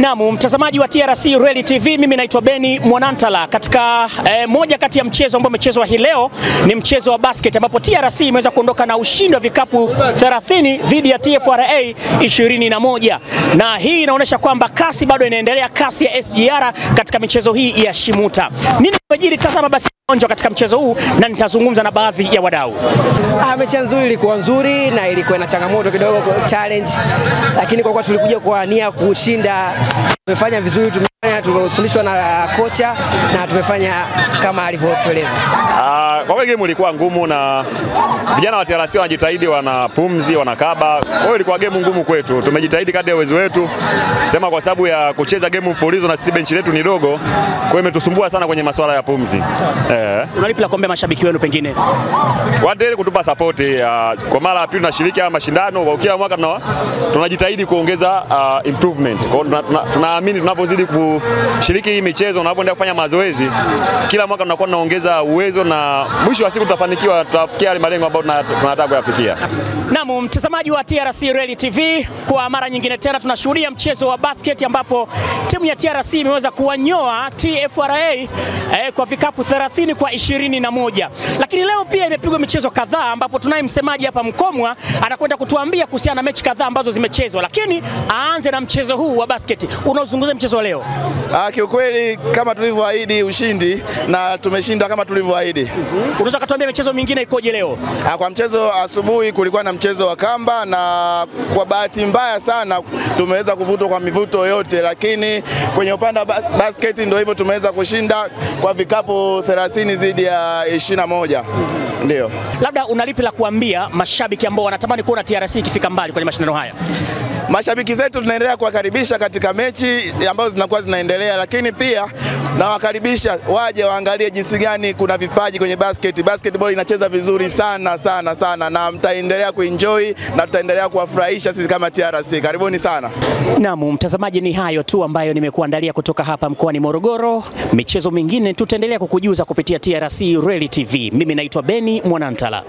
Naam, mtazamaji wa TRC Rally TV, mimi naitwa Beni Mwanantala. Katika moja kati ya mchezo ambao umechezwa hii leo ni mchezo wa basket, ambapo TRC imeweza kuondoka na ushindi wa vikapu 30 dhidi ya TFRA 21, na hii inaonyesha kwamba kasi bado inaendelea, kasi ya SGR katika michezo hii ya Shimuta. Nini kimejiri? Tazama basi katika mchezo huu na nitazungumza na baadhi ya wadau. Mechi nzuri, ilikuwa nzuri na ilikuwa na changamoto kidogo, challenge, lakini kwa kuwa tulikuja kwa nia kushinda, tumefanya vizuri, tumefundishwa na kocha na tumefanya kama alivyotueleza. Kwa kweli game ilikuwa ngumu na vijana wa TRC wanajitahidi, wanapumzi, wanakaba. Kwa hiyo ilikuwa game ngumu kwetu. Tumejitahidi kadri ya uwezo wetu. Sema kwa sababu ya kucheza game mfululizo na sisi benchi letu ni dogo, kwa hiyo imetusumbua sana kwenye masuala ya pumzi. Unalipi la kuambia mashabiki wenu pengine? Waendelee kutupa support. Kwa mara ya pili tunashiriki haya mashindano, kila mwaka tunajitahidi kuongeza improvement. Kwa hiyo tunaamini tunapozidi kushiriki hii michezo, tunapoendelea kufanya mazoezi, kila mwaka tunakuwa tunaongeza uwezo na mwisho wa siku tutafanikiwa, tutafikia yale malengo ambayo tunataka kuyafikia. Naam, mtazamaji wa TRC Rally TV, kwa mara nyingine tena tunashuhudia mchezo wa basket ambapo timu ya TRC imeweza kuwanyoa TFRA kwa vikapu 30 kwa 21. Lakini leo pia imepigwa michezo kadhaa ambapo tunaye msemaji hapa Mkomwa anakwenda kutuambia kuhusiana na mechi kadhaa ambazo zimechezwa. Lakini aanze na mchezo huu wa basket. Unaozungumza mchezo wa leo? Kiukweli kama tulivyoahidi ushindi na tumeshinda kama tulivyoahidi. Unaweza kutuambia michezo mingine ikoje leo? Kwa mchezo asubuhi kulikuwa na mchezo wa kamba na kwa bahati mbaya sana tumeweza kuvutwa kwa mivuto yote, lakini kwenye upande wa basket ndio hivyo, tumeweza kushinda kwa vikapu 30 dhidi ya 21. Ndio. Labda unalipi la kuambia mashabiki ambao wanatamani kuona TRC ikifika mbali kwenye mashindano haya? Mashabiki zetu tunaendelea kuwakaribisha katika mechi ambazo zinakuwa zinaendelea, lakini pia nawakaribisha waje waangalie jinsi gani kuna vipaji kwenye basket. Basketball inacheza vizuri sana sana sana, na mtaendelea kuenjoy na tutaendelea kuwafurahisha sisi kama TRC. Karibuni sana. Naam, mtazamaji, ni hayo tu ambayo nimekuandalia kutoka hapa mkoani Morogoro. Michezo mingine tutaendelea kukujuza kupitia TRC Rally TV. Mimi naitwa Beni Mwanantala.